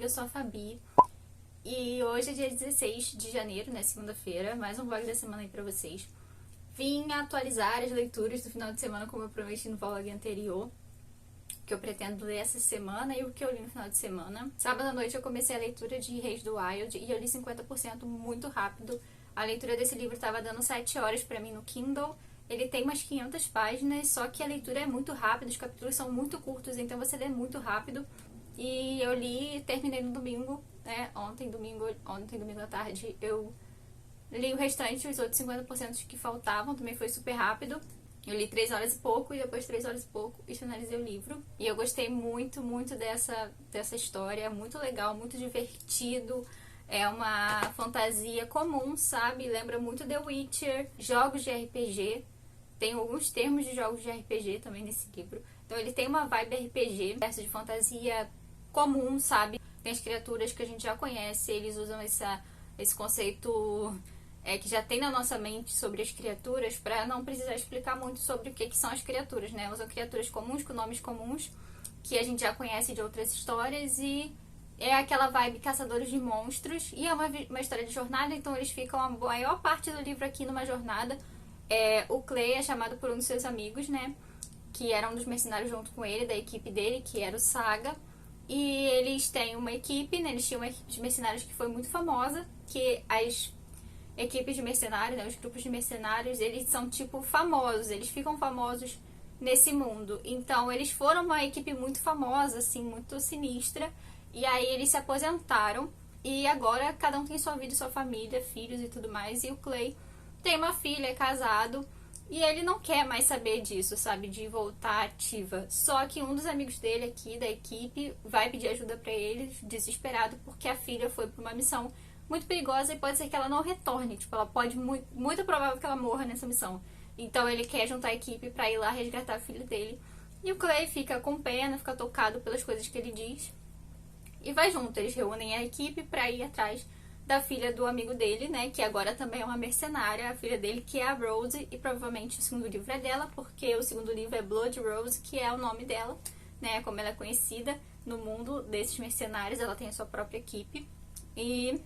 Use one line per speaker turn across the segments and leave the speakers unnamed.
eu sou a Fabi e hoje é dia 16 de janeiro, né, segunda-feira, mais um vlog da semana aí pra vocês. Vim atualizar as leituras do final de semana como eu prometi no vlog anterior, que eu pretendo ler essa semana e o que eu li no final de semana. Sábado à noite eu comecei a leitura de Reis do Wild e eu li 50% muito rápido. A leitura desse livro estava dando 7 horas pra mim no Kindle. Ele tem umas 500 páginas, só que a leitura é muito rápida, os capítulos são muito curtos, então você lê muito rápido. E eu li e terminei no domingo, né? Ontem, domingo à tarde, eu li o restante, os outros 50% que faltavam, também foi super rápido. Eu li 3 horas e pouco e depois 3 horas e pouco e finalizei o livro. E eu gostei muito, muito dessa história. É muito legal, muito divertido. É uma fantasia comum, sabe? Lembra muito The Witcher, jogos de RPG. Tem alguns termos de jogos de RPG também nesse livro. Então ele tem uma vibe RPG, verso de fantasia comum, sabe? Tem as criaturas que a gente já conhece, eles usam esse conceito que já tem na nossa mente sobre as criaturas, para não precisar explicar muito sobre o que são as criaturas, né? Usam criaturas comuns, com nomes comuns, que a gente já conhece de outras histórias, e é aquela vibe caçadores de monstros, e é uma história de jornada, então eles ficam a maior parte do livro aqui numa jornada. O Clay é chamado por um dos seus amigos, né? Que era um dos mercenários junto com ele, da equipe dele, que era o Saga. E eles têm uma equipe, né? Eles tinham uma equipe de mercenários que foi muito famosa, que as equipes de mercenários, né, os grupos de mercenários, eles são tipo famosos, eles ficam famosos nesse mundo. Então eles foram uma equipe muito famosa, assim, muito sinistra, e aí eles se aposentaram e agora cada um tem sua vida, sua família, filhos e tudo mais. E o Clay tem uma filha, é casado, e ele não quer mais saber disso, sabe, de voltar ativa. Só que um dos amigos dele aqui, da equipe, vai pedir ajuda pra ele, desesperado, porque a filha foi pra uma missão muito perigosa e pode ser que ela não retorne. Tipo, ela pode, muito provável que ela morra nessa missão. Então ele quer juntar a equipe pra ir lá resgatar a filha dele. E o Clay fica com pena, fica tocado pelas coisas que ele diz. E vai junto, eles reúnem a equipe pra ir atrás da filha do amigo dele, né? Que agora também é uma mercenária, a filha dele, que é a Rose. E provavelmente o segundo livro é dela, porque o segundo livro é Blood Rose, que é o nome dela, né? Como ela é conhecida no mundo desses mercenários, ela tem a sua própria equipe. E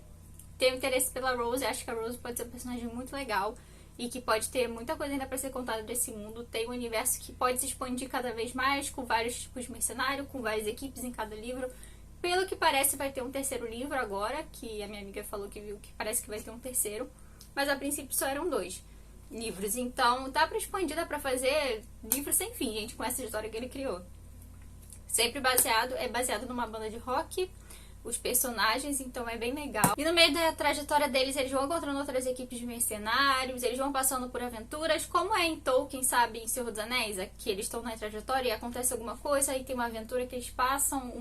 tenho interesse pela Rose, acho que a Rose pode ser um personagem muito legal e que pode ter muita coisa ainda para ser contada desse mundo. Tem um universo que pode se expandir cada vez mais, com vários tipos de mercenário, com várias equipes em cada livro. Pelo que parece, vai ter um terceiro livro agora, que a minha amiga falou que viu que parece que vai ter um terceiro, mas a princípio só eram 2 livros. Então dá pra expandir, dá pra fazer livro sem fim, gente, com essa história que ele criou. Sempre baseado numa banda de rock, os personagens, então é bem legal. E no meio da trajetória deles, eles vão encontrando outras equipes de mercenários, eles vão passando por aventuras, como é em Tolkien, sabe, em Senhor dos Anéis, que eles estão na trajetória e acontece alguma coisa, aí tem uma aventura que eles passam,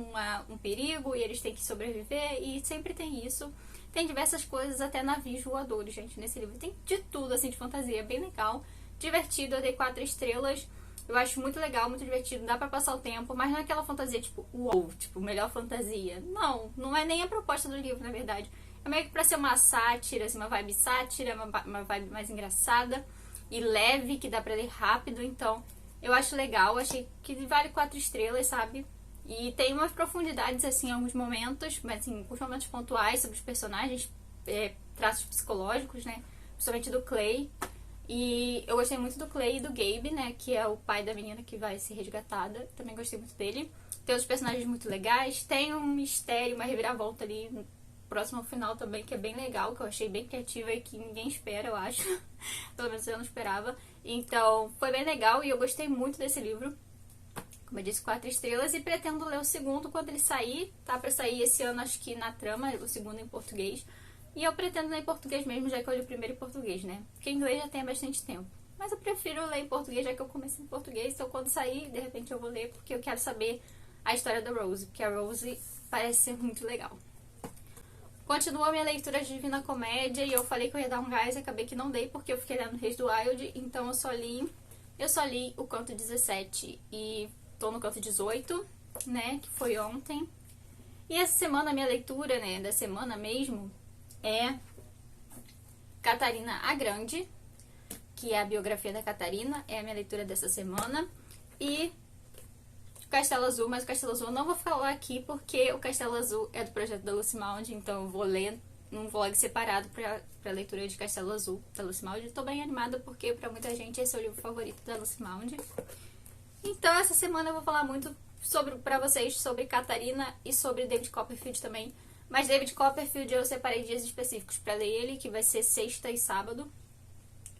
um perigo, e eles têm que sobreviver, e sempre tem isso. Tem diversas coisas, até navios voadores, gente, nesse livro. Tem de tudo, assim, de fantasia, bem legal, divertido, eu dei 4 estrelas. Eu acho muito legal, muito divertido, dá pra passar o tempo, mas não é aquela fantasia tipo, uou, tipo, melhor fantasia. Não, não é nem a proposta do livro, na verdade. É meio que pra ser uma sátira, assim, uma vibe sátira, uma vibe mais engraçada e leve, que dá pra ler rápido. Então, eu acho legal, achei que vale 4 estrelas, sabe? E tem umas profundidades, assim, em alguns momentos, mas assim, os momentos pontuais sobre os personagens, traços psicológicos, né? Principalmente do Clay. E eu gostei muito do Clay e do Gabe, né? Que é o pai da menina que vai ser resgatada. Também gostei muito dele. Tem outros personagens muito legais. Tem um mistério, uma reviravolta ali no próximo final também, que é bem legal, que eu achei bem criativa e que ninguém espera, eu acho. Pelo menos eu não esperava. Então, foi bem legal e eu gostei muito desse livro. Como eu disse, 4 estrelas. E pretendo ler o segundo quando ele sair. Tá pra sair esse ano, acho que na trama, o segundo em português. E eu pretendo ler em português mesmo, já que eu li o primeiro em português, né? Porque em inglês já tem bastante tempo. Mas eu prefiro ler em português, já que eu comecei em português. Então quando sair, de repente eu vou ler, porque eu quero saber a história da Rose. Porque a Rose parece ser muito legal. Continua a minha leitura de Divina Comédia. E eu falei que eu ia dar um gás, acabei que não dei, porque eu fiquei lendo Reis do Wild. Então eu só li o canto 17 e tô no canto 18, né? Que foi ontem. E essa semana, a minha leitura, né, da semana mesmo, é Catarina a Grande, que é a biografia da Catarina, é a minha leitura dessa semana. E Castelo Azul, mas o Castelo Azul eu não vou falar aqui porque o Castelo Azul é do projeto da Lucy Maud, então eu vou ler num vlog separado pra leitura de Castelo Azul da Lucy Maud. Tô bem animada porque pra muita gente esse é o livro favorito da Lucy Maud. Então essa semana eu vou falar muito pra vocês sobre Catarina e sobre David Copperfield também. Mas David Copperfield eu separei dias específicos pra ler ele, que vai ser sexta e sábado.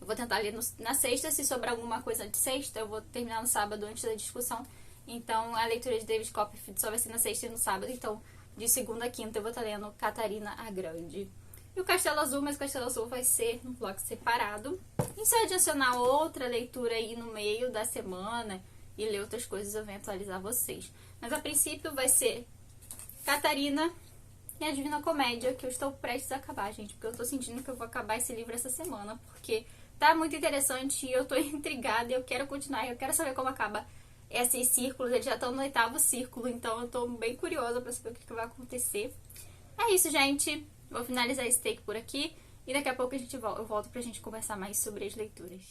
Eu vou tentar ler na sexta, se sobrar alguma coisa de sexta, eu vou terminar no sábado antes da discussão. Então a leitura de David Copperfield só vai ser na sexta e no sábado, então de segunda a quinta eu vou estar lendo Catarina a Grande. E o Castelo Azul, mas o Castelo Azul vai ser num bloco separado. E se eu adicionar outra leitura aí no meio da semana e ler outras coisas, eu venho atualizar vocês. Mas a princípio vai ser Catarina e a Divina Comédia, que eu estou prestes a acabar, gente. Porque eu tô sentindo que eu vou acabar esse livro essa semana, porque tá muito interessante e eu tô intrigada e eu quero continuar. Eu quero saber como acaba esses círculos. Eles já estão no 8º círculo, então eu tô bem curiosa pra saber o que vai acontecer. É isso, gente. Vou finalizar esse take por aqui e daqui a pouco eu volto pra gente conversar mais sobre as leituras.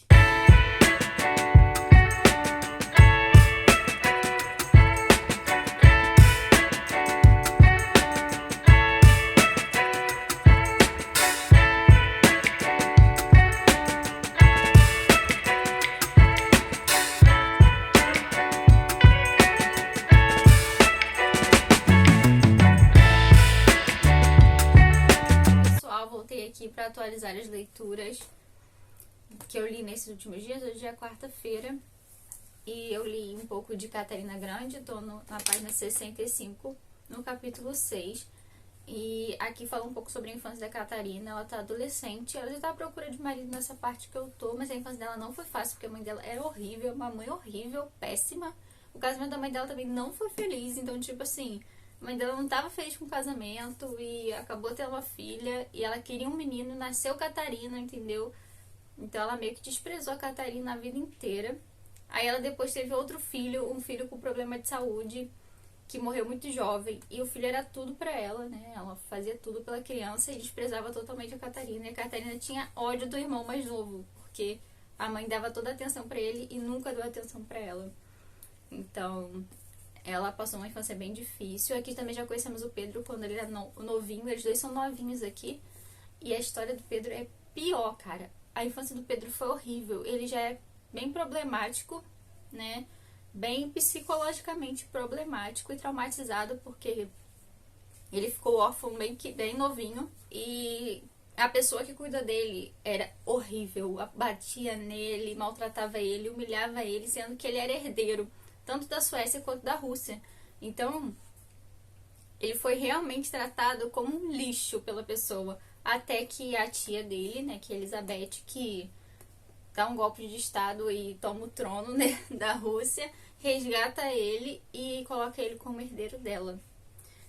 Aqui para atualizar as leituras que eu li nesses últimos dias. Hoje é quarta-feira e eu li um pouco de Catarina Grande, tô na página 65, no capítulo 6. E aqui fala um pouco sobre a infância da Catarina. Ela tá adolescente, ela já tá à procura de marido nessa parte que eu tô, mas a infância dela não foi fácil, porque a mãe dela era horrível, uma mãe horrível, péssima. O casamento da mãe dela também não foi feliz, então tipo assim, a mãe dela não estava feliz com o casamento e acabou tendo uma filha e ela queria um menino, nasceu Catarina, entendeu? Então ela meio que desprezou a Catarina a vida inteira. Aí ela depois teve outro filho, um filho com problema de saúde, que morreu muito jovem. E o filho era tudo pra ela, né? Ela fazia tudo pela criança e desprezava totalmente a Catarina. E a Catarina tinha ódio do irmão mais novo, porque a mãe dava toda a atenção pra ele e nunca deu atenção pra ela. Então ela passou uma infância bem difícil. Aqui também já conhecemos o Pedro quando ele era novinho. Eles dois são novinhos aqui. E a história do Pedro é pior, cara. A infância do Pedro foi horrível. Ele já é bem problemático, né? Bem psicologicamente problemático e traumatizado, porque ele ficou órfão bem novinho. E a pessoa que cuida dele era horrível. Batia nele, maltratava ele, humilhava ele, sendo que ele era herdeiro tanto da Suécia quanto da Rússia. Então, ele foi realmente tratado como um lixo pela pessoa. Até que a tia dele, né, que é Elizabeth, que dá um golpe de estado e toma o trono, né, da Rússia, resgata ele e coloca ele como herdeiro dela.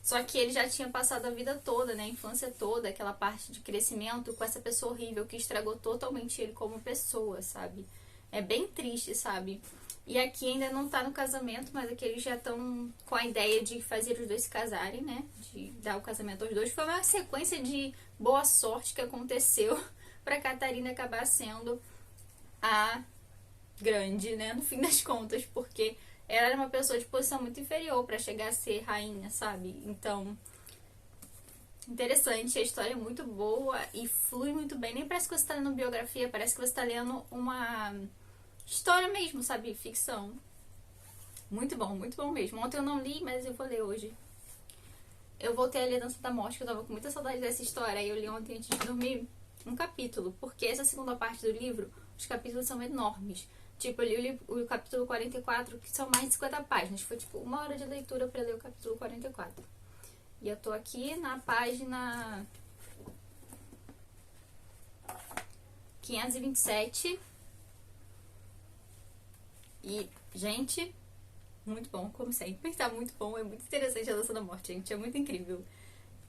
Só que ele já tinha passado a vida toda, né, a infância toda, aquela parte de crescimento com essa pessoa horrível que estragou totalmente ele como pessoa, sabe? É bem triste, sabe? E aqui ainda não tá no casamento, mas aqui eles já estão com a ideia de fazer os dois se casarem, né? De dar o casamento aos dois. Foi uma sequência de boa sorte que aconteceu pra Catarina acabar sendo a grande, né? No fim das contas, porque ela era uma pessoa de posição muito inferior pra chegar a ser rainha, sabe? Então, interessante, a história é muito boa e flui muito bem. Nem parece que você tá lendo biografia, parece que você tá lendo uma história mesmo, sabe? Ficção. Muito bom mesmo. Ontem eu não li, mas eu vou ler hoje. Eu voltei a ler Dança da Morte, que eu tava com muita saudade dessa história. Aí eu li ontem antes de dormir um capítulo, porque essa segunda parte do livro, os capítulos são enormes. Tipo, eu li o capítulo 44, que são mais de 50 páginas. Foi tipo 1 hora de leitura pra ler o capítulo 44. E eu tô aqui na página 527. E, gente, muito bom, como sempre. Tá muito bom, é muito interessante a Dança da Morte, gente. É muito incrível.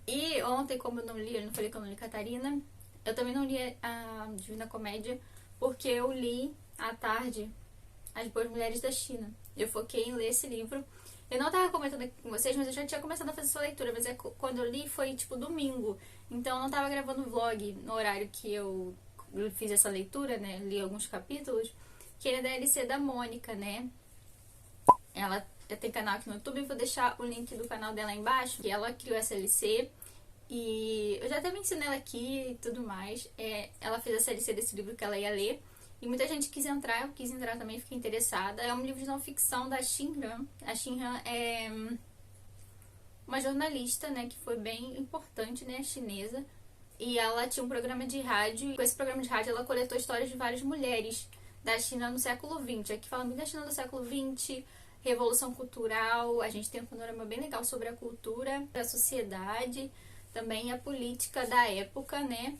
E ontem, como eu não li, eu não falei que eu não li Catarina, eu também não li a Divina Comédia, porque eu li à tarde As Boas Mulheres da China. Eu foquei em ler esse livro. Eu não tava comentando aqui com vocês, mas eu já tinha começado a fazer essa leitura. Mas quando eu li foi tipo domingo. Então eu não tava gravando vlog no horário que eu fiz essa leitura, né? Li alguns capítulos. Que é da LC da Mônica, né? tem canal aqui no YouTube, vou deixar o link do canal dela aí embaixo, que ela criou essa SLC. E eu já até mencionei ela aqui e tudo mais. Ela fez a SLC desse livro que ela ia ler. E muita gente quis entrar, eu quis entrar também, fiquei interessada. É um livro de não ficção da Xin Han. A Xin Han é uma jornalista, né, que foi bem importante, né, chinesa. E ela tinha um programa de rádio, e com esse programa de rádio ela coletou histórias de várias mulheres da China no século XX. Aqui fala muito da China do século XX, Revolução Cultural, a gente tem um panorama bem legal sobre a cultura, a sociedade, também a política da época, né?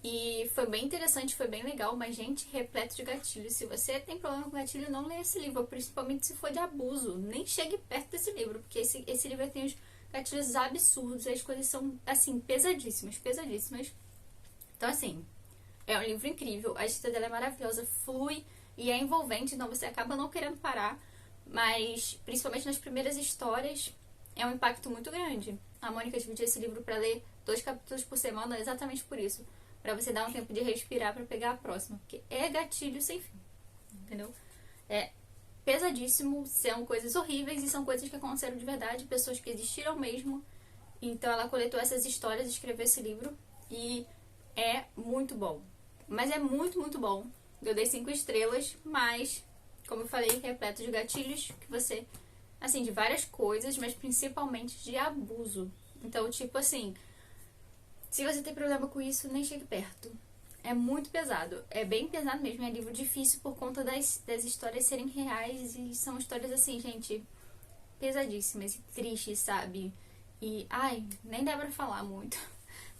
E foi bem interessante, foi bem legal, mas, gente, repleto de gatilhos. Se você tem problema com gatilho, não leia esse livro, principalmente se for de abuso. Nem chegue perto desse livro, porque esse livro tem os gatilhos absurdos, as coisas são, assim, pesadíssimas, pesadíssimas. Então, assim, é um livro incrível, a escrita dela é maravilhosa, flui e é envolvente, então você acaba não querendo parar, mas, principalmente nas primeiras histórias, é um impacto muito grande. A Mônica dividiu esse livro para ler 2 capítulos por semana exatamente por isso. Pra você dar um tempo de respirar pra pegar a próxima. Porque é gatilho sem fim. Entendeu? É pesadíssimo. São coisas horríveis e são coisas que aconteceram de verdade. Pessoas que existiram mesmo. Então ela coletou essas histórias e escreveu esse livro. E é muito bom. Mas é muito, muito bom. Eu dei 5 estrelas. Mas, como eu falei, repleto de gatilhos. Que você... Assim, de várias coisas. Mas principalmente de abuso. Então, tipo assim... Se você tem problema com isso, nem chegue perto. É muito pesado. É bem pesado mesmo. É livro difícil por conta das histórias serem reais. E são histórias assim, gente, pesadíssimas e tristes, sabe? E, ai, nem dá pra falar muito.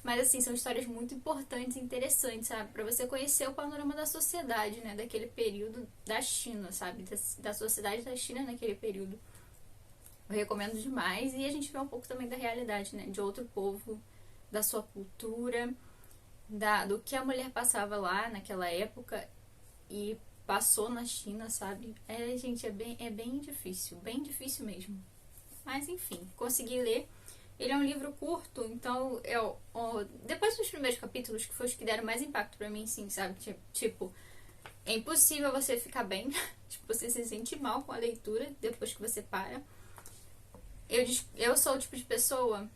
Mas assim, são histórias muito importantes e interessantes, sabe? Pra você conhecer o panorama da sociedade, né? Daquele período da China, sabe? Da sociedade da China naquele período. Eu recomendo demais. E a gente vê um pouco também da realidade, né? De outro povo, da sua cultura, do que a mulher passava lá naquela época e passou na China, sabe? Gente, é bem difícil mesmo. Mas enfim, consegui ler. Ele é um livro curto, então depois dos primeiros capítulos, que foi os que deram mais impacto pra mim, sim, sabe? Tipo, é impossível você ficar bem, tipo, você se sente mal com a leitura depois que você para. Eu sou o tipo de pessoa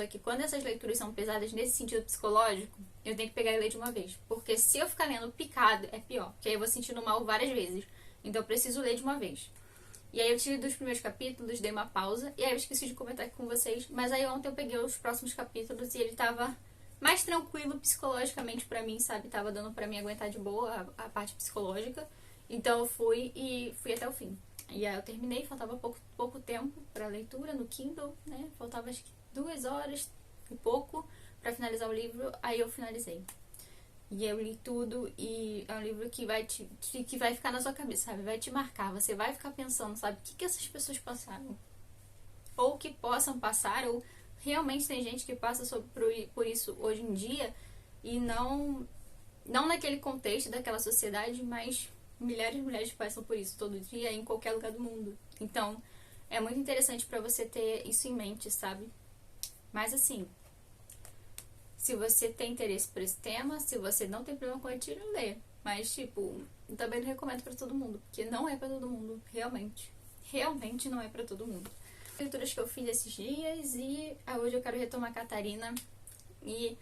que quando essas leituras são pesadas nesse sentido psicológico, eu tenho que pegar e ler de uma vez. Porque se eu ficar lendo picado, é pior. Porque aí eu vou sentindo mal várias vezes. Então eu preciso ler de uma vez. E aí eu tirei dos primeiros capítulos, dei uma pausa. E aí eu esqueci de comentar aqui com vocês. Mas aí ontem eu peguei os próximos capítulos e ele tava mais tranquilo psicologicamente pra mim, sabe? Tava dando pra mim aguentar de boa a parte psicológica. Então eu fui até o fim. E aí eu terminei, faltava pouco tempo pra leitura no Kindle, né? Faltava acho que 2 horas e pouco pra finalizar o livro, aí eu finalizei. E eu li tudo e é um livro que vai ficar na sua cabeça, sabe? Vai te marcar, você vai ficar pensando, sabe? O que essas pessoas passaram? Ou que possam passar, ou realmente tem gente que passa por isso hoje em dia e não naquele contexto daquela sociedade, mas milhares de mulheres passam por isso todo dia em qualquer lugar do mundo. Então, é muito interessante pra você ter isso em mente, sabe? Mas assim, se você tem interesse por esse tema, se você não tem problema com gatilho, lê. Mas, tipo, também não recomendo pra todo mundo, porque não é pra todo mundo, realmente. Realmente não é pra todo mundo. Leituras que eu fiz esses dias e hoje eu quero retomar Catarina e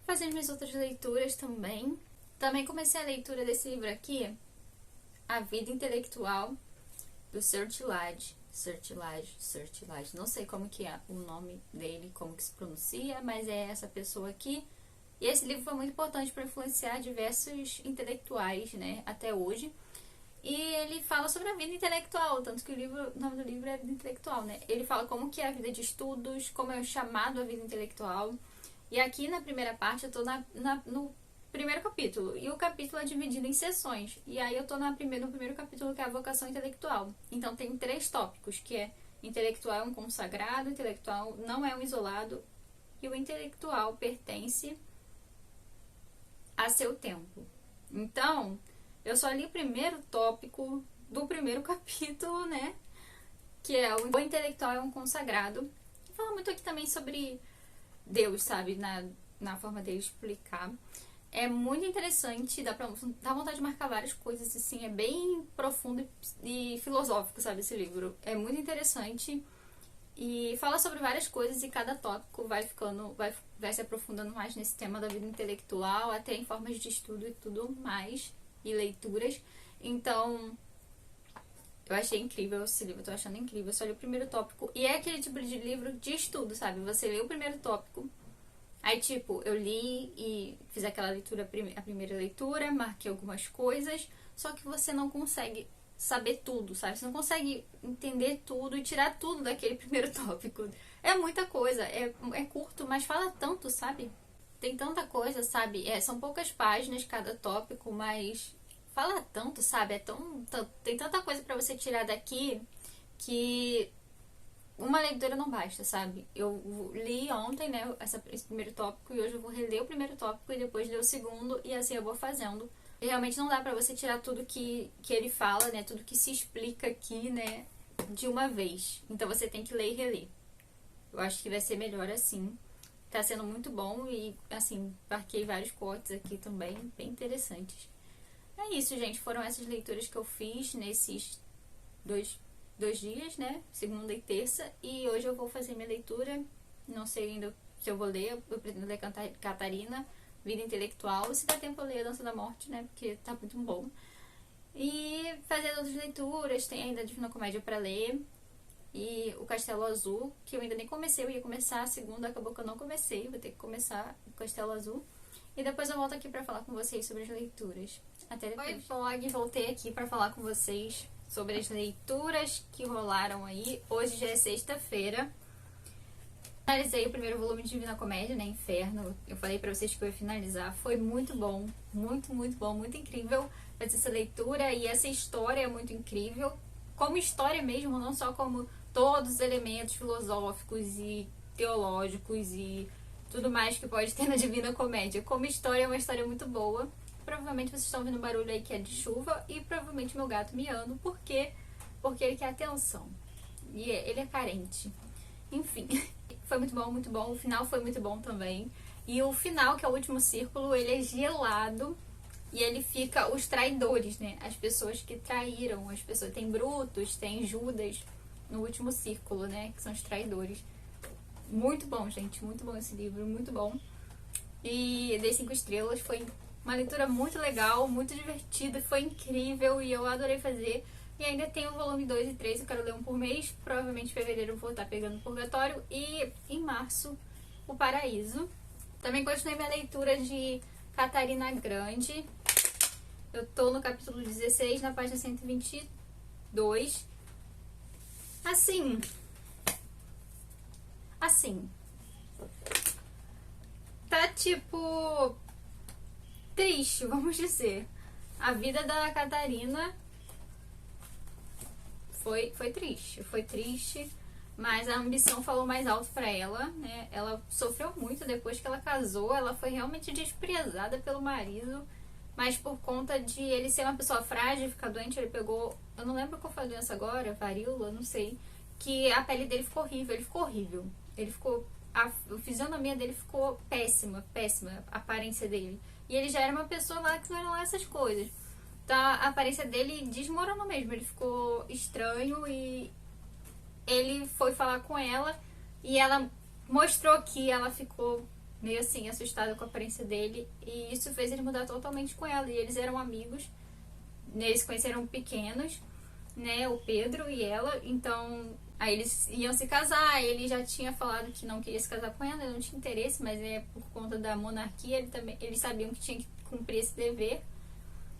fazer as minhas outras leituras também. Também comecei a leitura desse livro aqui, A Vida Intelectual, do Sertilade. Não sei como que é o nome dele, como que se pronuncia, mas é essa pessoa aqui. E esse livro foi muito importante para influenciar diversos intelectuais, né, até hoje. E ele fala sobre a vida intelectual, tanto que o nome do livro é Vida Intelectual, né? Ele fala como que é a vida de estudos, como é o chamado à vida intelectual. E aqui na primeira parte eu tô no primeiro capítulo, e o capítulo é dividido em sessões, e aí eu tô no primeiro capítulo, que é a vocação intelectual. Então tem 3 tópicos, que é intelectual é um consagrado, intelectual não é um isolado, e o intelectual pertence a seu tempo. Então, eu só li o primeiro tópico do primeiro capítulo, né, que é o intelectual é um consagrado. Fala muito aqui também sobre Deus, sabe, na forma dele explicar. É muito interessante, dá vontade de marcar várias coisas, assim, é bem profundo e filosófico, sabe, esse livro. É muito interessante e fala sobre várias coisas e cada tópico vai se aprofundando mais nesse tema da vida intelectual, até em formas de estudo e tudo mais, e leituras. Então, eu achei incrível esse livro, eu tô achando incrível. Eu só li o primeiro tópico. E é aquele tipo de livro de estudo, sabe? Você lê o primeiro tópico, aí, tipo, eu li e fiz aquela leitura, a primeira leitura, marquei algumas coisas, só que você não consegue saber tudo, sabe? Você não consegue entender tudo e tirar tudo daquele primeiro tópico. É muita coisa, é curto, mas fala tanto, sabe? Tem tanta coisa, sabe? São poucas páginas cada tópico, mas fala tanto, sabe? Tem tanta coisa pra você tirar daqui que uma leitura não basta, sabe? Eu li ontem, né, esse primeiro tópico e hoje eu vou reler o primeiro tópico e depois ler o segundo e assim eu vou fazendo. E realmente não dá pra você tirar tudo que ele fala, né, tudo que se explica aqui, né, de uma vez. Então você tem que ler e reler. Eu acho que vai ser melhor assim. Tá sendo muito bom e, assim, marquei vários cortes aqui também, bem interessantes. É isso, gente. Foram essas leituras que eu fiz nesses dois dias, né? Segunda e terça. E hoje eu vou fazer minha leitura. Não sei ainda se eu vou ler. Eu pretendo ler Catarina, Vida Intelectual. Se der tempo eu leio A Dança da Morte, né? Porque tá muito bom. E fazer outras leituras. Tem ainda a Divina Comédia pra ler. E o Castelo Azul, que eu ainda nem comecei. Eu ia começar a segunda, acabou que eu não comecei. Vou ter que começar o Castelo Azul. E depois eu volto aqui pra falar com vocês sobre as leituras. Até depois. Oi, vlog, voltei aqui pra falar com vocês sobre as leituras que rolaram aí. Hoje já é sexta-feira. Finalizei o primeiro volume de Divina Comédia, né, Inferno. Eu falei pra vocês que eu ia finalizar. Foi muito bom, muito, muito bom, muito incrível fazer essa leitura. E essa história é muito incrível. Como história mesmo, não só como todos os elementos filosóficos e teológicos e tudo mais que pode ter na Divina Comédia. Como história, é uma história muito boa. Provavelmente vocês estão ouvindo um barulho aí que é de chuva e provavelmente meu gato miando. Por quê? Porque ele quer atenção. E ele é carente. Enfim, foi muito bom, muito bom. O final foi muito bom também. E o final, que é o último círculo, ele é gelado. E ele fica os traidores, né? As pessoas que traíram, as pessoas. Tem Brutus, tem Judas no último círculo, né? Que são os traidores. Muito bom, gente. Muito bom esse livro, muito bom. E dei 5 estrelas. Foi uma leitura muito legal, muito divertida. Foi incrível e eu adorei fazer. E ainda tem o volume 2 e 3. Eu quero ler um por mês. Provavelmente em fevereiro eu vou estar pegando o Purgatório. E em março, o Paraíso. Também continuei minha leitura de Catarina Grande. Eu tô no capítulo 16, na página 122. Assim. Tá tipo triste, vamos dizer. A vida da Catarina foi triste, mas a ambição falou mais alto pra ela, né? Ela sofreu muito depois que ela casou, ela foi realmente desprezada pelo marido, mas por conta de ele ser uma pessoa frágil, ficar doente, ele pegou, eu não lembro qual foi a doença agora, varíola, não sei, que a pele dele ficou horrível, a fisionomia dele ficou péssima, a aparência dele. E ele já era uma pessoa lá que não era lá essas coisas. Então a aparência dele desmoronou mesmo, ele ficou estranho e ele foi falar com ela e ela mostrou que ela ficou meio assim assustada com a aparência dele e isso fez ele mudar totalmente com ela. E eles eram amigos, né? Eles se conheceram pequenos, né, o Pedro e ela. Então aí eles iam se casar, ele já tinha falado que não queria se casar com ela, ele não tinha interesse, mas por conta da monarquia eles sabiam que tinha que cumprir esse dever,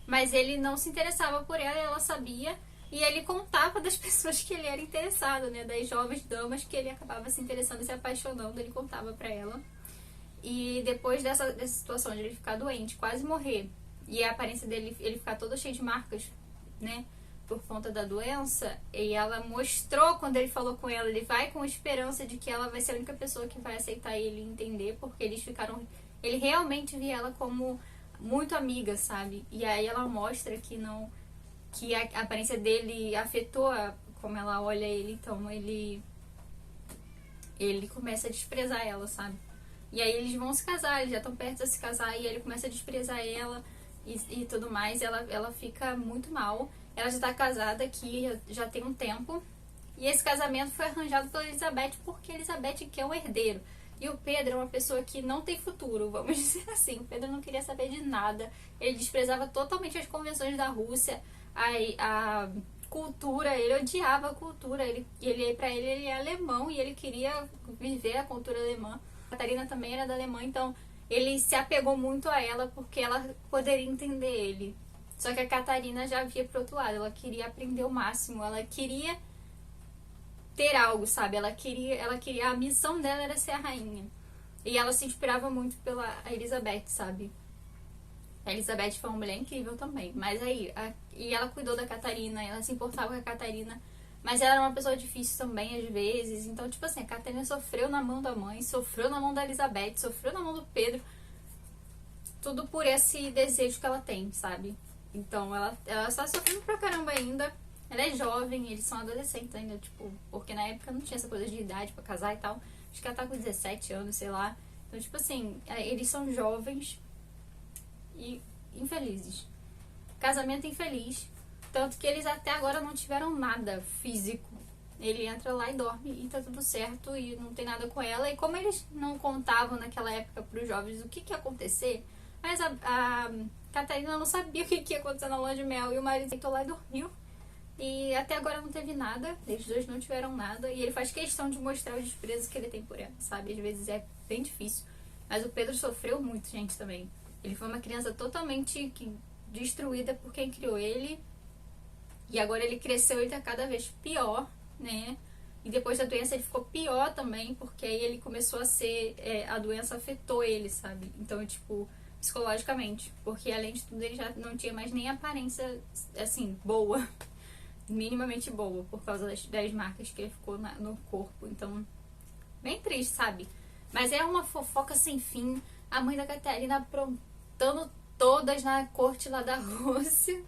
mas ele não se interessava por ela e ela sabia. E ele contava das pessoas que ele era interessado, né? Das jovens damas que ele acabava se interessando e se apaixonando, ele contava pra ela. E depois dessa situação de ele ficar doente, quase morrer, e a aparência dele, ele ficar todo cheio de marcas, né? Por conta da doença, e ela mostrou quando ele falou com ela, ele vai com esperança de que ela vai ser a única pessoa que vai aceitar ele e entender, porque ele realmente via ela como muito amiga, sabe? E aí ela mostra que a aparência dele afetou como ela olha ele, então ele começa a desprezar ela, sabe? E aí eles vão se casar, eles já estão perto de se casar, e ele começa a desprezar ela e tudo mais. Ela fica muito mal. Ela já tá casada aqui, já tem um tempo. E esse casamento foi arranjado pela Elizabeth porque a Elizabeth quer um herdeiro. E o Pedro é uma pessoa que não tem futuro, vamos dizer assim. O Pedro não queria saber de nada. Ele desprezava totalmente as convenções da Rússia, a cultura. Ele odiava a cultura. Pra ele é alemão e ele queria viver a cultura alemã. A Catarina também era da Alemanha, então ele se apegou muito a ela porque ela poderia entender ele. Só que a Catarina já via pro outro lado. Ela queria aprender o máximo. Ela queria ter algo, sabe? Ela queria, a missão dela era ser a rainha. E ela se inspirava muito pela Elizabeth, sabe? A Elizabeth foi uma mulher incrível também. Mas aí, e ela cuidou da Catarina, ela se importava com a Catarina. Mas ela era uma pessoa difícil também, às vezes. Então, tipo assim, a Catarina sofreu na mão da mãe, sofreu na mão da Elizabeth, sofreu na mão do Pedro. Tudo por esse desejo que ela tem, sabe? Então, ela está sofrendo pra caramba ainda. Ela é jovem, eles são adolescentes ainda, tipo, porque na época não tinha essa coisa de idade pra casar e tal. Acho que ela tá com 17 anos, sei lá. Então, tipo assim, eles são jovens e infelizes. Casamento infeliz. Tanto que eles até agora não tiveram nada físico. Ele entra lá e dorme e tá tudo certo e não tem nada com ela. E como eles não contavam naquela época pros jovens o que ia acontecer, mas a Catarina não sabia o que ia acontecer na lua de mel. E o marido deitou lá e dormiu. E até agora não teve nada, eles dois não tiveram nada. E ele faz questão de mostrar o desprezo que ele tem por ela, sabe? Às vezes é bem difícil. Mas o Pedro sofreu muito, gente, também. Ele foi uma criança totalmente destruída por quem criou ele. E agora ele cresceu e tá cada vez pior, né? E depois da doença ele ficou pior também, porque aí ele começou a ser... a doença afetou ele, sabe? Então, tipo, psicologicamente. Porque além de tudo ele já não tinha mais nem aparência, assim, boa. Minimamente boa, por causa das marcas que ele ficou no corpo. Então, bem triste, sabe? Mas é uma fofoca sem fim. A mãe da Catarina aprontando todas na corte lá da Rússia.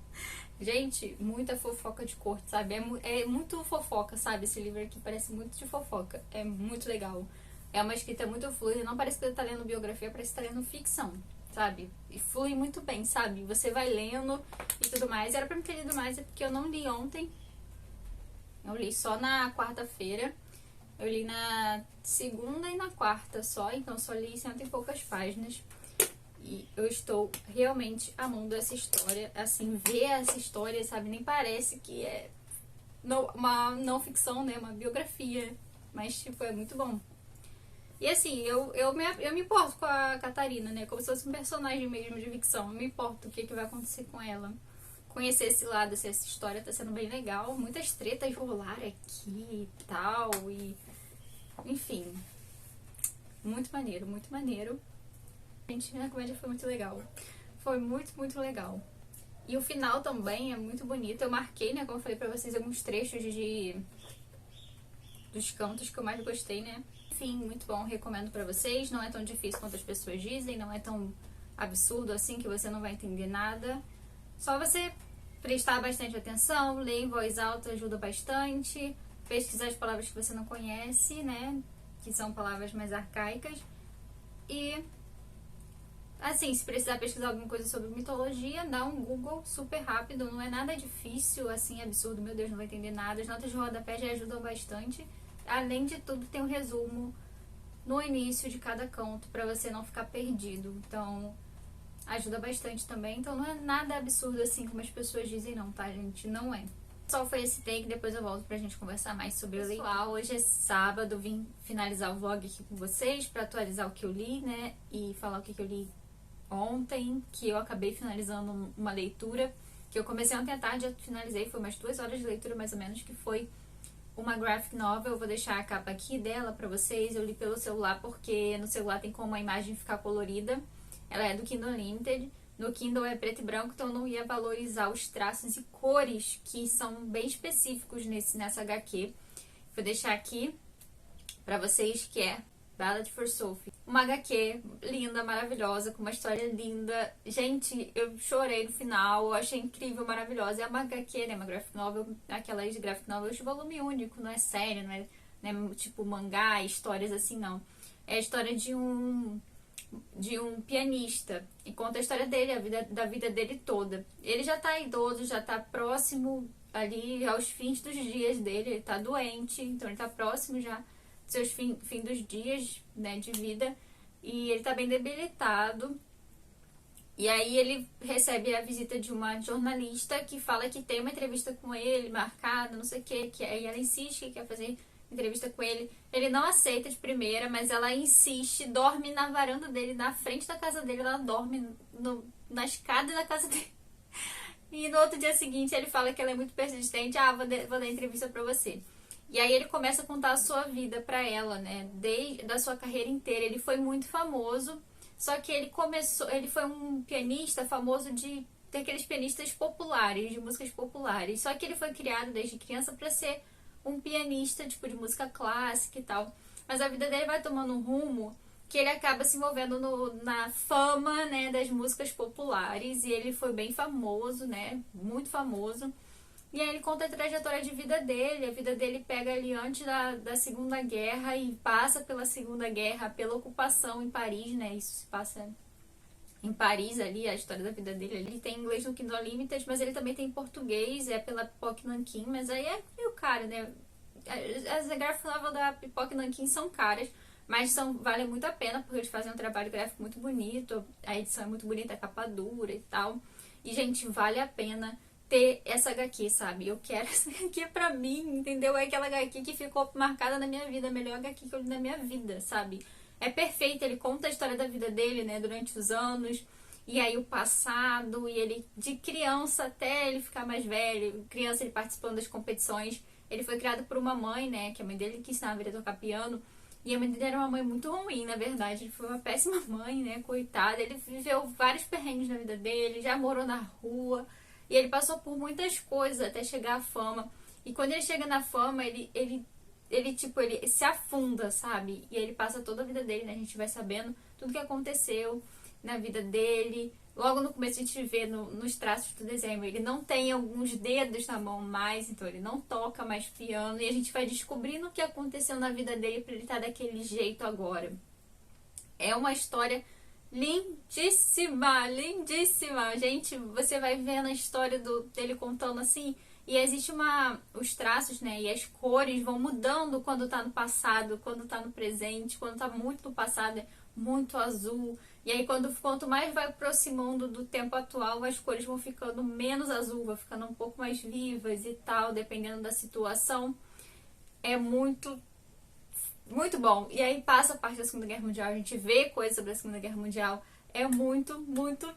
Gente, muita fofoca de corte, sabe? É muito fofoca, sabe? Esse livro aqui parece muito de fofoca. É muito legal. É uma escrita muito fluida. Não parece que você tá lendo biografia, parece que tá lendo ficção, sabe? E flui muito bem, sabe? Você vai lendo e tudo mais. Era pra me ter lido mais, é porque eu não li ontem. Eu li só na quarta-feira. Eu li na segunda e na quarta só, então só li cento e poucas páginas. E eu estou realmente amando essa história. Assim, ver essa história, sabe? Nem parece que é uma não ficção, né? Uma biografia. Mas, tipo, é muito bom. E assim, eu me importo com a Catarina, né? Como se fosse um personagem mesmo de ficção. Eu me importo o que vai acontecer com ela. Conhecer esse lado, assim, essa história tá sendo bem legal. Muitas tretas rolaram aqui e tal. E, enfim. Muito maneiro, muito maneiro. Gente, a comédia foi muito legal. Foi muito, muito legal. E o final também é muito bonito. Eu marquei, né, como eu falei pra vocês, alguns trechos dos cantos que eu mais gostei, né? Enfim, muito bom, recomendo pra vocês. Não é tão difícil quanto as pessoas dizem, não é tão absurdo assim que você não vai entender nada. Só você prestar bastante atenção, ler em voz alta ajuda bastante. Pesquisar as palavras que você não conhece, né? Que são palavras mais arcaicas. E, assim, se precisar pesquisar alguma coisa sobre mitologia, dá um Google super rápido. Não é nada difícil, assim, absurdo. Meu Deus, não vai entender nada. As notas de rodapé já ajudam bastante. Além de tudo, tem um resumo no início de cada canto pra você não ficar perdido. Então, ajuda bastante também. Então, não é nada absurdo assim como as pessoas dizem, não, tá, gente? Não é. Só foi esse take, depois eu volto pra gente conversar mais sobre o leitura. Hoje é sábado, vim finalizar o vlog aqui com vocês pra atualizar o que eu li, né? E falar o que eu li ontem, que eu acabei finalizando uma leitura, que eu comecei ontem à tarde, já finalizei, foi umas 2 horas de leitura mais ou menos, que foi uma graphic novel. Eu vou deixar a capa aqui dela pra vocês. Eu li pelo celular porque no celular tem como a imagem ficar colorida. Ela é do Kindle Unlimited. No Kindle é preto e branco, então eu não ia valorizar os traços e cores que são bem específicos nessa HQ. Vou deixar aqui pra vocês, que é Ballad for Sophie. Uma HQ linda, maravilhosa, com uma história linda. Gente, eu chorei no final, eu achei incrível, maravilhosa. É uma HQ, né? Uma graphic novel, aquelas graphic novels de volume único, não é série, não é tipo mangá, histórias assim, não. É a história de um pianista. E conta a história dele, da vida dele toda. Ele já tá idoso, já tá próximo ali aos fins dos dias dele. Ele tá doente, então ele tá próximo já dos seus fim dos dias, né, de vida. E ele tá bem debilitado. E aí ele recebe a visita de uma jornalista que fala que tem uma entrevista com ele marcada, não sei o que aí ela insiste que quer fazer entrevista com ele. Ele não aceita de primeira, mas ela insiste, dorme na varanda dele, na frente da casa dele, ela dorme na escada da casa dele. E no outro dia seguinte ele fala que ela é muito persistente, vou dar entrevista pra você. E aí ele começa a contar a sua vida pra ela, né, desde a sua carreira inteira. Ele foi muito famoso, só que ele foi um pianista famoso de aqueles pianistas populares, de músicas populares. Só que ele foi criado desde criança pra ser um pianista, tipo, de música clássica e tal. Mas a vida dele vai tomando um rumo que ele acaba se envolvendo na fama, né, das músicas populares. E ele foi bem famoso, né, muito famoso. E aí ele conta a trajetória de vida dele. A vida dele pega ali antes da Segunda Guerra e passa pela Segunda Guerra, pela ocupação em Paris, né? Isso se passa em Paris ali, a história da vida dele. Ele tem inglês no Kindle Unlimited, mas ele também tem português, é pela Pipoca Nanquim, mas aí é meio caro, né? As graphic novel da Pipoca Nanquim são caras, mas vale muito a pena, porque eles fazem um trabalho gráfico muito bonito, a edição é muito bonita, a capa dura e tal. E, gente, vale a pena ter essa HQ, sabe? Eu quero essa HQ pra mim, entendeu? É aquela HQ que ficou marcada na minha vida, a melhor HQ que eu li na minha vida, sabe? É perfeito, ele conta a história da vida dele, né, durante os anos, e aí o passado, e ele, de criança até ele ficar mais velho, criança ele participando das competições. Ele foi criado por uma mãe, né, que a mãe dele que ensinava ele a tocar piano, e a mãe dele era uma mãe muito ruim, na verdade. Ele foi uma péssima mãe, né, coitada. Ele viveu vários perrengues na vida dele, já morou na rua, e ele passou por muitas coisas até chegar à fama. E quando ele chega na fama, ele se afunda, sabe? E ele passa toda a vida dele, né? A gente vai sabendo tudo que aconteceu na vida dele. Logo no começo a gente vê nos traços do desenho, ele não tem alguns dedos na mão mais, então ele não toca mais piano. E a gente vai descobrindo o que aconteceu na vida dele pra ele estar daquele jeito agora. É uma história lindíssima, lindíssima. Gente, você vai vendo a história dele contando assim, e existe os traços, né, e as cores vão mudando quando tá no passado, quando tá no presente. Quando tá muito no passado é muito azul, e aí quanto mais vai aproximando do tempo atual, as cores vão ficando menos azul, vão ficando um pouco mais vivas e tal, dependendo da situação. É muito muito bom. E aí passa a parte da Segunda Guerra Mundial, a gente vê coisas sobre a Segunda Guerra Mundial. É muito, muito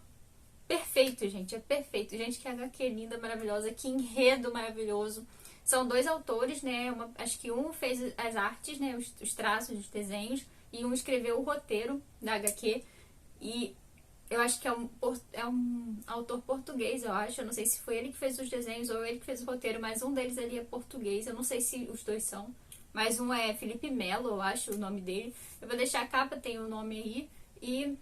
perfeito, gente. É perfeito. Gente, que HQ linda, maravilhosa. Que enredo maravilhoso. São dois autores, né? Acho que um fez as artes, né? Os traços, os desenhos. E um escreveu o roteiro da HQ. E eu acho que é um autor português, eu acho. Eu não sei se foi ele que fez os desenhos ou ele que fez o roteiro, mas um deles ali é português. Eu não sei se os dois são. Mas um é Felipe Melo, eu acho o nome dele. Eu vou deixar a capa, tem o nome aí. E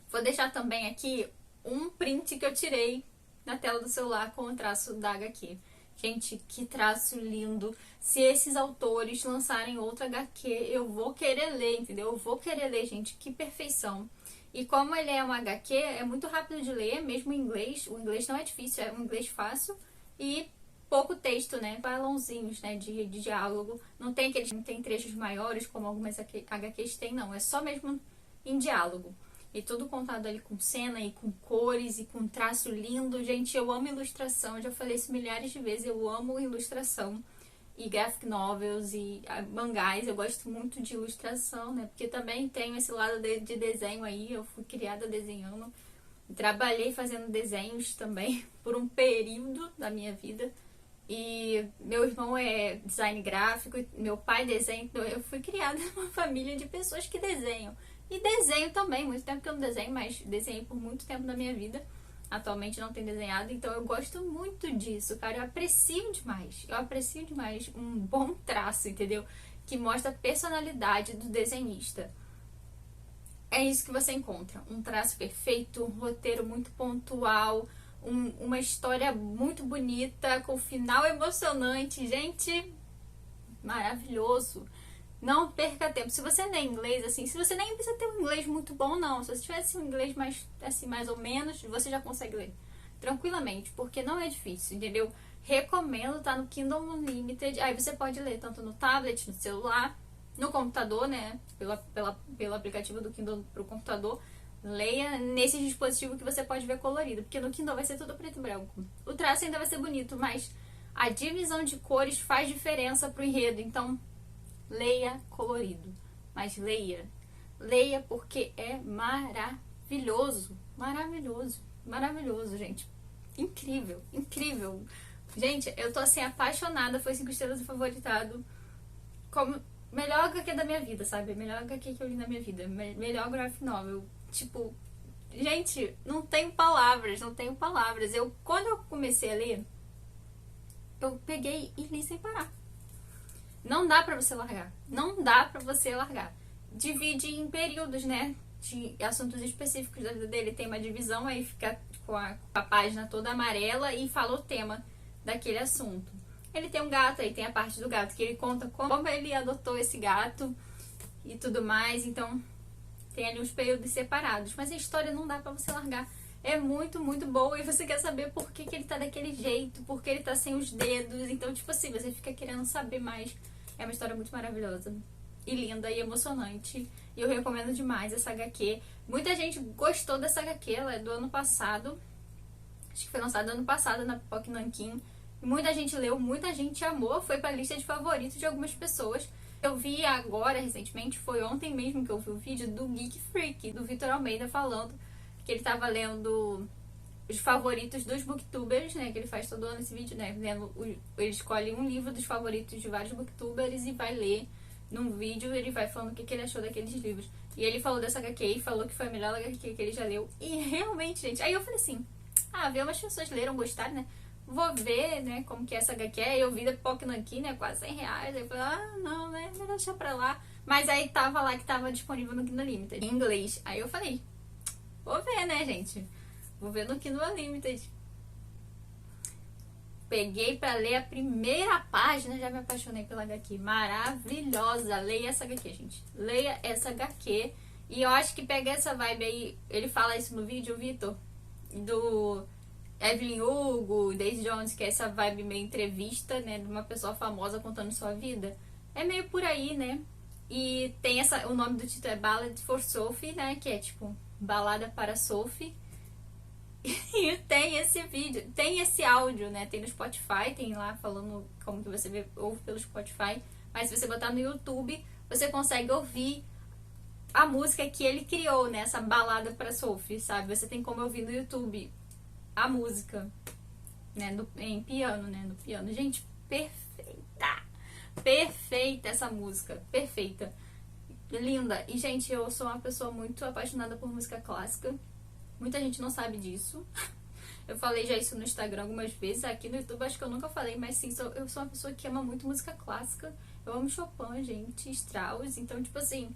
vou deixar também aqui um print que eu tirei na tela do celular com o traço da HQ. Gente, que traço lindo. Se esses autores lançarem outra HQ, eu vou querer ler, entendeu? Eu vou querer ler, gente. Que perfeição. E como ele é uma HQ, é muito rápido de ler, mesmo em inglês. O inglês não é difícil, é um inglês fácil. E pouco texto, né? Balãozinhos, né? De diálogo. Não tem trechos maiores, como algumas HQs têm, não. É só mesmo em diálogo. E tudo contado ali com cena e com cores e com traço lindo. Gente, eu amo ilustração. Eu já falei isso milhares de vezes. Eu amo ilustração. E graphic novels e mangás. Eu gosto muito de ilustração, né? Porque também tenho esse lado de desenho aí. Eu fui criada desenhando. Trabalhei fazendo desenhos também por um período da minha vida. E meu irmão é design gráfico, meu pai desenha, então eu fui criada numa família de pessoas que desenham. E desenho também, muito tempo que eu não desenho, mas desenhei por muito tempo na minha vida. Atualmente não tenho desenhado, então eu gosto muito disso, cara. Eu aprecio demais um bom traço, entendeu? Que mostra a personalidade do desenhista. É isso que você encontra, um traço perfeito, um roteiro muito pontual, uma história muito bonita, com final emocionante. Gente, maravilhoso. Não perca tempo. Se você lê inglês, assim, se você nem precisa ter um inglês muito bom, não. Se você tivesse um inglês mais, assim, mais ou menos, você já consegue ler tranquilamente, porque não é difícil, entendeu? Recomendo, tá no Kindle Unlimited. Aí você pode ler tanto no tablet, no celular, no computador, né? Pelo aplicativo do Kindle pro computador. Leia nesse dispositivo que você pode ver colorido, porque no Kindle vai ser tudo preto e branco. O traço ainda vai ser bonito, mas a divisão de cores faz diferença pro enredo. Então, leia colorido, mas leia. Leia porque é maravilhoso. Maravilhoso. Maravilhoso, gente. Incrível, incrível. Gente, eu tô assim apaixonada. Foi 5 estrelas e favoritado. Como melhor HQ da minha vida, sabe? Melhor HQ que eu li na minha vida. Melhor graphic novel. Tipo, gente, não tenho palavras, não tenho palavras. Quando eu comecei a ler, eu peguei e li sem parar. Não dá pra você largar. Não dá pra você largar. Divide em períodos, né? De assuntos específicos da vida dele. Tem uma divisão, aí fica com a página toda amarela e fala o tema daquele assunto. Ele tem um gato, aí tem a parte do gato que ele conta como ele adotou esse gato e tudo mais. Então, tem ali uns períodos separados. Mas a história não dá pra você largar. É muito, muito boa. E você quer saber por que ele tá daquele jeito, por que ele tá sem os dedos. Então, tipo assim, você fica querendo saber mais. É uma história muito maravilhosa. E linda e emocionante. E eu recomendo demais essa HQ. Muita gente gostou dessa HQ. Ela é do ano passado. Acho que foi lançada ano passado na Pipoca Nanquim. Muita gente leu, muita gente amou. Foi pra lista de favoritos de algumas pessoas. Eu vi agora, recentemente, foi ontem mesmo que eu vi o vídeo do Geek Freak, do Vitor Almeida, falando que ele tava lendo os favoritos dos booktubers, né? Que ele faz todo ano esse vídeo, né? Ele escolhe um livro dos favoritos de vários booktubers e vai ler num vídeo. Ele vai falando o que ele achou daqueles livros. E ele falou dessa HQ e falou que foi a melhor HQ que ele já leu. E realmente, gente, aí eu falei assim, ver umas pessoas leram, gostaram, né? Vou ver, né, como que é essa HQ. Aí eu vi da Pipoca Nanquim, né, quase R$100. Aí eu falei, não, né, melhor deixar pra lá. Mas aí tava lá que tava disponível no Kindle Unlimited, em inglês. Aí eu falei, vou ver, né, gente? Vou ver no Kindle Unlimited. Peguei pra ler a primeira página, já me apaixonei pela HQ. Maravilhosa. Leia essa HQ, gente. Leia essa HQ. E eu acho que pega essa vibe aí. Ele fala isso no vídeo, o Vitor, do Evelyn Hugo, Daisy Jones, que é essa vibe meio entrevista, né, de uma pessoa famosa contando sua vida. É meio por aí, né? E tem o nome do título é Ballad for Sophie, né, que é tipo balada para Sophie. E tem esse vídeo, tem esse áudio, né? Tem no Spotify, tem lá falando como que você ouve pelo Spotify. Mas se você botar no YouTube, você consegue ouvir a música que ele criou, né? Essa balada para Sophie, sabe? Você tem como ouvir no YouTube a música, né? Em piano, né? No piano. Gente, perfeita! Perfeita essa música, perfeita. Linda. E, gente, eu sou uma pessoa muito apaixonada por música clássica. Muita gente não sabe disso. Eu falei já isso no Instagram algumas vezes. Aqui no YouTube acho que eu nunca falei, mas sim, eu sou uma pessoa que ama muito música clássica. Eu amo Chopin, gente, Strauss. Então, tipo assim,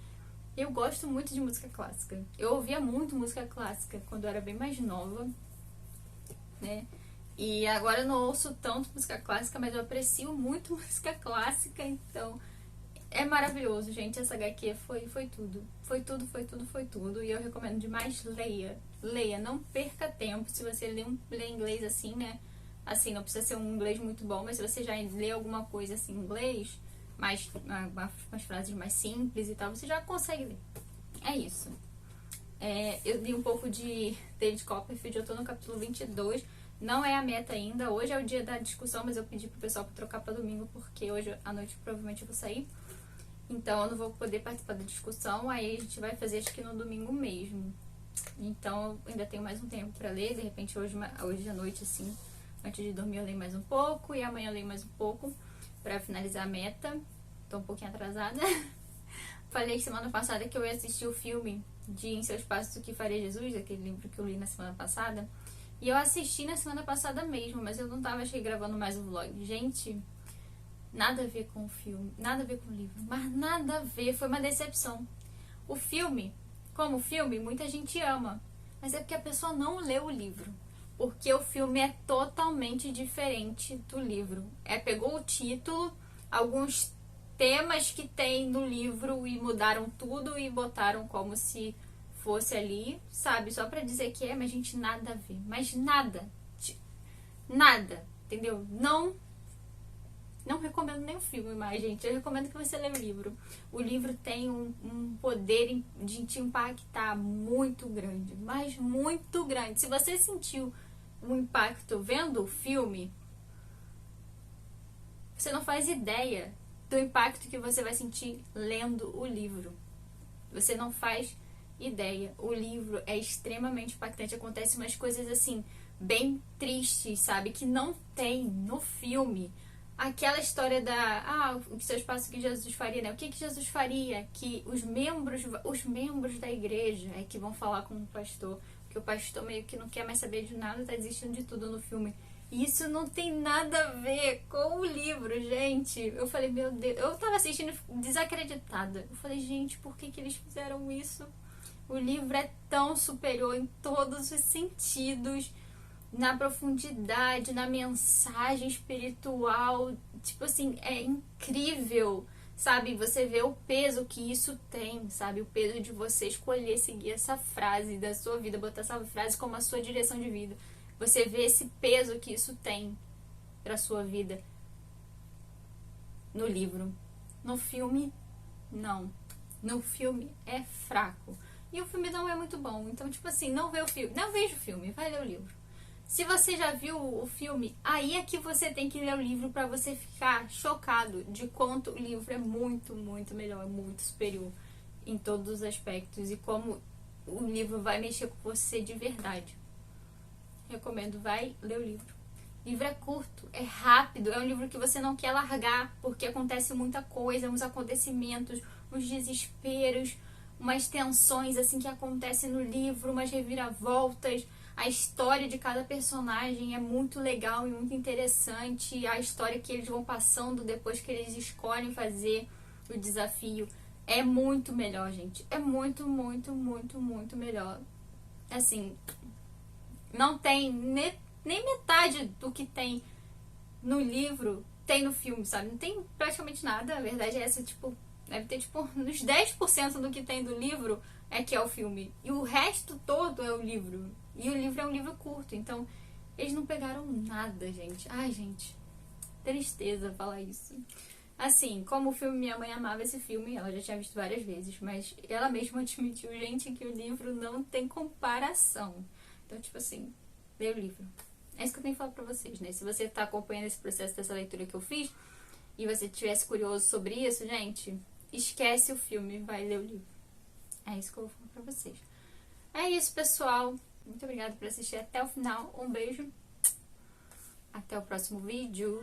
eu gosto muito de música clássica. Eu ouvia muito música clássica quando eu era bem mais nova, né? E agora eu não ouço tanto música clássica, mas eu aprecio muito música clássica. Então, é maravilhoso, gente. Essa HQ foi tudo. Foi tudo, foi tudo, foi tudo. E eu recomendo demais, leia. Leia, não perca tempo. Se você lê inglês assim, né? Assim, não precisa ser um inglês muito bom, mas se você já lê alguma coisa assim em inglês, umas frases mais simples e tal, você já consegue ler. É isso. Eu li um pouco de David Copperfield, eu tô no capítulo 22. Não é a meta ainda. Hoje é o dia da discussão, mas eu pedi pro pessoal pra trocar pra domingo, porque hoje à noite provavelmente eu vou sair. Então eu não vou poder participar da discussão, aí a gente vai fazer acho que no domingo mesmo. Então eu ainda tenho mais um tempo pra ler, de repente hoje à noite, assim, antes de dormir eu leio mais um pouco, e amanhã eu leio mais um pouco pra finalizar a meta. Tô um pouquinho atrasada. Falei semana passada que eu ia assistir o filme de Em Seus Passos o que Faria Jesus, aquele livro que eu li na semana passada. E eu assisti na semana passada mesmo, mas eu não tava, achei, gravando mais o vlog. Gente, nada a ver com o filme, nada a ver com o livro, mas nada a ver, foi uma decepção. O filme, como filme, muita gente ama, mas é porque a pessoa não leu o livro, porque o filme é totalmente diferente do livro. Pegou o título, alguns temas que tem no livro e mudaram tudo e botaram como se fosse ali, sabe? Só pra dizer que mas gente, nada a ver. Mas nada. Nada, entendeu? Não recomendo nem o filme mais, gente. Eu recomendo que você leia o livro. O livro tem um poder de te impactar muito grande. Mas muito grande. Se você sentiu um impacto vendo o filme, você não faz ideia do impacto que você vai sentir lendo o livro. Você não faz ideia. O livro é extremamente impactante. Acontecem umas coisas assim, bem tristes, sabe? Que não tem no filme. Aquela história o que seus passos que Jesus faria, né? O que Jesus faria? Que os membros da igreja é que vão falar com o pastor. Porque o pastor meio que não quer mais saber de nada, tá desistindo de tudo no filme. Isso não tem nada a ver com o livro, gente. Eu falei, meu Deus. Eu tava assistindo desacreditada. Eu falei, gente, por que eles fizeram isso? O livro é tão superior em todos os sentidos. Na profundidade, na mensagem espiritual. Tipo assim, é incrível. Sabe? Você vê o peso que isso tem, sabe? O peso de você escolher seguir essa frase da sua vida. Botar essa frase como a sua direção de vida. Você vê esse peso que isso tem pra sua vida no livro. No filme, não. No filme é fraco. E o filme não é muito bom. Então, tipo assim, não vê o filme. Não veja o filme, vai ler o livro. Se você já viu o filme, aí é que você tem que ler o livro pra você ficar chocado de quanto o livro é muito, muito melhor, muito superior em todos os aspectos. E como o livro vai mexer com você de verdade. Recomendo, vai ler o livro. O livro é curto, é rápido, é um livro que você não quer largar, porque acontece muita coisa, uns acontecimentos, uns desesperos, umas tensões assim que acontecem no livro, umas reviravoltas. A história de cada personagem é muito legal e muito interessante. A história que eles vão passando depois que eles escolhem fazer o desafio é muito melhor, gente. É muito, muito, muito, muito melhor. Assim, não tem nem metade do que tem no livro, tem no filme, sabe? Não tem praticamente nada, a verdade é essa, tipo, deve ter, tipo, uns 10% do que tem do livro é que é o filme. E o resto todo é o livro. E o livro é um livro curto, então eles não pegaram nada, gente. Ai, gente, tristeza falar isso. Assim, como o filme, minha mãe amava esse filme, ela já tinha visto várias vezes, mas ela mesma admitiu, gente, que o livro não tem comparação. Então, tipo assim, lê o livro. É isso que eu tenho que falar pra vocês, né? Se você tá acompanhando esse processo dessa leitura que eu fiz e você tivesse curioso sobre isso, gente, esquece o filme, vai ler o livro. É isso que eu vou falar pra vocês. É isso, pessoal. Muito obrigada por assistir até o final. Um beijo. Até o próximo vídeo.